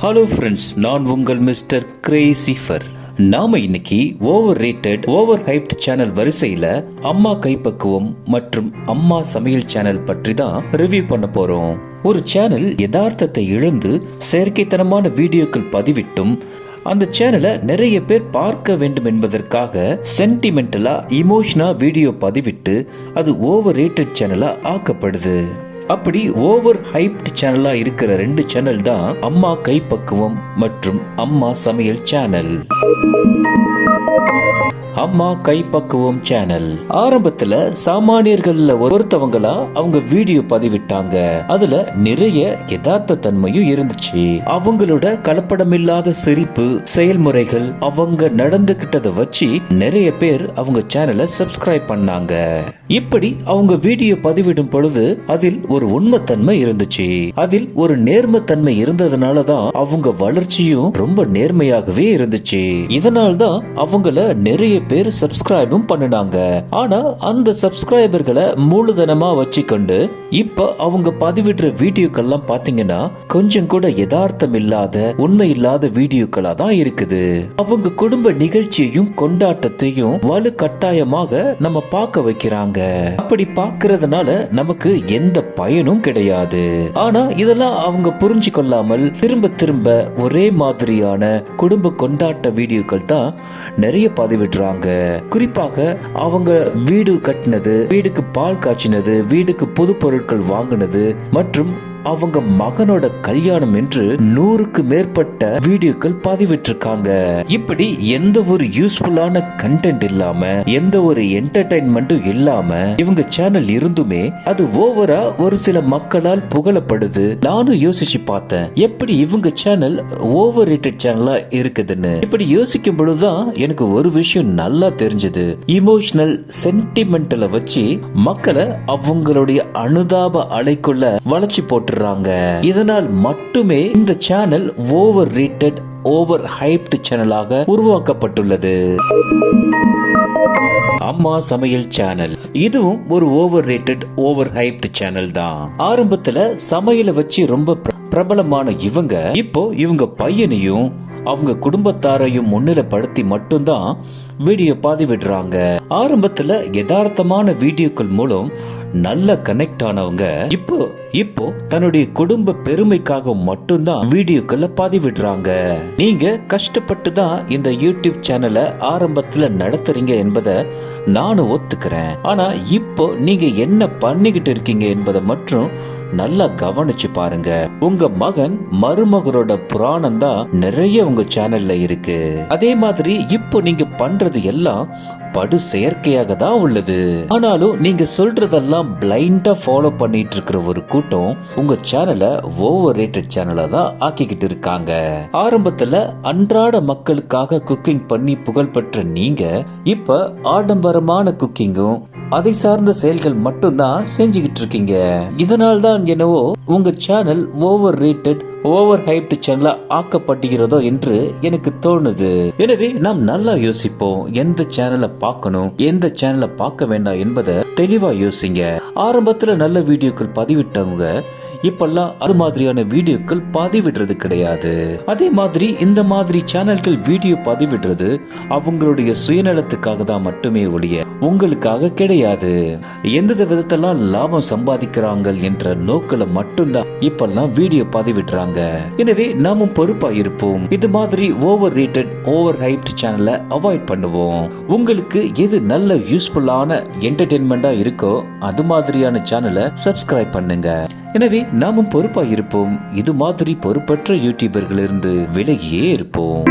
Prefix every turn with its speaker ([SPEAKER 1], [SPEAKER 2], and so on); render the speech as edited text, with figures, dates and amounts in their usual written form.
[SPEAKER 1] Hello friends, நான் உங்கள் mister கிரேசிஃபர். நாம இன்னைக்கு over rated overhyped channel வரிசையில அம்மா கைப்பக்குவம் மற்றும் அம்மா சமையல் சேனல் பற்றி தான் ரிவ்யூ பண்ண போறோம். ஒரு சேனல் யதார்த்தத்தை இழந்து செயற்கைத்தனமான வீடியோக்கள் பதிவிட்டும் அந்த சேனலை நிறைய பேர் பார்க்க வேண்டும் என்பதற்காக சென்டிமெண்டலா இமோஷனா வீடியோ பதிவிட்டு அது ஓவர் ரேட்டட் சேனலா ஆக்கப்படுது. அப்படி ஓவர் ஹைப்ட் சேனலா இருக்கிற 2 சேனல் தான் அம்மா கைப்பக்குவம் மற்றும் அம்மா சமையல் சேனல். அம்மா கைப்பக்குவம் சேனல் ஆரம்பத்துல சாமானியர்கள்ல ஒருத்தவங்களா அவங்க வீடியோ பதிவிட்டாங்க. அதுல நிறைய யதார்த்த தன்மையும் இருந்துச்சு. அவங்களோட கலப்படமில்லாத சிரிப்பு செயல்முறைகள் அவங்க நடந்துகிட்டத வச்சு நிறைய பேர் அவங்க சேனலை சப்ஸ்கிரைப் பண்ணாங்க. இப்படி அவங்க வீடியோ பதிவிடும் பொழுது அதில் ஒரு உண்மைத்தன்மை இருந்துச்சு. அதில் ஒரு நேர்மைத்தன்மை இருந்ததுனாலதான் அவங்க வளர்ச்சியும் ரொம்ப நேர்மையாகவே இருந்துச்சு. இதனால்தான் அவங்கள நிறைய பேர் சப்ஸ்கிரைபும் பண்ணினாங்க. ஆனா அந்த சப்ஸ்கிரைபர்களை மூலதனமா வச்சுக்கொண்டு இப்ப அவங்க பதிவிடுற வீடியோக்கெல்லாம் பாத்தீங்கன்னா கொஞ்சம் கூட யதார்த்தம் இல்லாத உண்மை இல்லாத வீடியோக்களா தான் இருக்குது. அவங்க குடும்ப நிகழ்ச்சியையும் கொண்டாட்டத்தையும் வலு கட்டாயமாக நம்ம பார்க்க வைக்கிறாங்க. அப்படி பார்க்கறதுனால நமக்கு எந்த பயனும் கிடையாது. ஆனா இதெல்லாம் அவங்க புரிஞ்சு கொள்ளாமல் திரும்ப திரும்ப ஒரே மாதிரியான குடும்ப கொண்டாட்ட வீடியோக்கள் தான் நிறைய பதிவிடுறாங்க. குறிப்பாக அவங்க வீடு கட்டினது, வீடுக்கு பால் காய்ச்சினது, வீடுக்கு புது பொருட்கள் வாங்கினது மற்றும் அவங்க மகனோட கல்யாணம் என்று 100க்கு மேற்பட்ட வீடியோக்கள் பதிவிட்டிருக்காங்க. இப்படி எந்த ஒரு யூஸ்ஃபுல்லான கண்டென்ட் இல்லாம எந்த ஒரு என்டர்டைன்மெண்ட்டும் இல்லாம இவங்க சேனல் இருந்துமே அது ஓவரா ஒரு சில மக்களால் புகழப்படுது. நானும் யோசிச்சு பார்த்தேன் எப்படி இவங்க சேனல் ஓவர் ரேட்டட் சேனலா இருக்குதுன்னு. இப்படி யோசிக்கும் பொழுதுதான் எனக்கு ஒரு விஷயம் நல்லா தெரிஞ்சது. இமோஷனல் சென்டிமெண்டல வச்சு மக்களை அவங்களுடைய அனுதாப அலைக்குள்ள வளைச்சு போட்டு இதனால் மட்டுமே இந்த channel overrated overhyped சேனலாக உருவாக்கப்பட்டுள்ளது. அம்மா சமையல் சேனல் இதுவும் ஒரு overrated overhyped channel தான். ஆரம்பத்துல சமையலை வச்சு ரொம்ப பிரபலமான இவங்க இப்போ இவங்க பையனையும் அவங்க குடும்பத்தாரையும் முன்னிலைப்படுத்தி மட்டும்தான் வீடியோ பதிவிடுறாங்க. ஆரம்பத்துல யதார்த்தமான வீடியோக்கள் மூலம் நல்ல கனெக்ட் ஆனவங்க இப்போ தன்னுடைய குடும்ப பெருமைக்காக மட்டும்தான் வீடியோக்களை பதிவிடுறாங்க. நீங்க கஷ்டப்பட்டு தான் இந்த யூடியூப் சேனலை ஆரம்பத்துல நடத்துறீங்க என்பதை நானும் ஒத்துக்கிறேன். ஆனா இப்போ நீங்க என்ன பண்ணிக்கிட்டு இருக்கீங்க என்பதை மட்டும் நல்லா கவனிச்சு பாருங்க. உங்க மகன் மருமகனோட புராணம் தான் நிறைய உங்க சேனல்ல இருக்கு. அதே மாதிரி இப்போ நீங்க பண்றது எல்லாம் படு செயற்கையாக தான் உள்ளது. ஆனாலும் நீங்க சொல்றதெல்லாம் பிளைண்டா ஃபாலோ பண்ணிட்டு இருக்கிற ஒரு கூட்டம் உங்க சேனலை ஓவர் ரேட்டட் சேனலா தான் ஆக்கிக்கிட்டு இருக்காங்க. ஆரம்பத்துல அன்றாட மக்களுக்காக குக்கிங் பண்ணி புகழ்பெற்ற நீங்க இப்ப ஆடம்பரமான குக்கிங்கும் அதை சார்ந்த செயல்கள் மட்டும்தான் செஞ்சுக்கிட்டு இருக்கீங்க. இதனால் தான் என்னவோ உங்க channel overrated overhyped சேனலா ஆக்கப்படுகிறதோ என்று எனக்கு தோணுது. எனவே நாம் நல்லா யோசிப்போம். எந்த சேனலை பார்க்கணும் எந்த சேனலை பார்க்க வேண்டாம் என்பதை தெளிவா யோசிங்க. ஆரம்பத்துல நல்ல வீடியோக்கள் பதிவிட்டவங்க இப்பெல்லாம் அது மாதிரியான வீடியோக்கள் பதிவிடுறது கிடையாது. அதே மாதிரி இந்த மாதிரி சேனல்கள் வீடியோ பதிவிடுறது அவங்களுடைய சுயநலத்துக்காக தான் மட்டுமே ஒழிய உங்களுக்காக கிடையாது. எந்த விதத்தெல்லாம் லாபம் சம்பாதிக்கிறாங்க என்ற நோக்கில மட்டும்தான் இப்பெல்லாம் வீடியோ பதிவிடுறாங்க. எனவே நாமும் பொறுப்பா இருப்போம். இது மாதிரி ஓவர் ரேட்டட் ஓவர் ஹைப்ட் சேனலை அவாய்ட் பண்ணுவோம். உங்களுக்கு எது நல்ல யூஸ்ஃபுல்லான என்டர்டெயின்மெண்டா இருக்கோ அது மாதிரியான சேனலை சப்ஸ்கிரைப் பண்ணுங்க. எனவே நாமும் பொறுப்பா இருப்போம். இது மாதிரி பொறுப்பற்ற யூடியூபர்களிலிருந்து விலகியே இருப்போம்.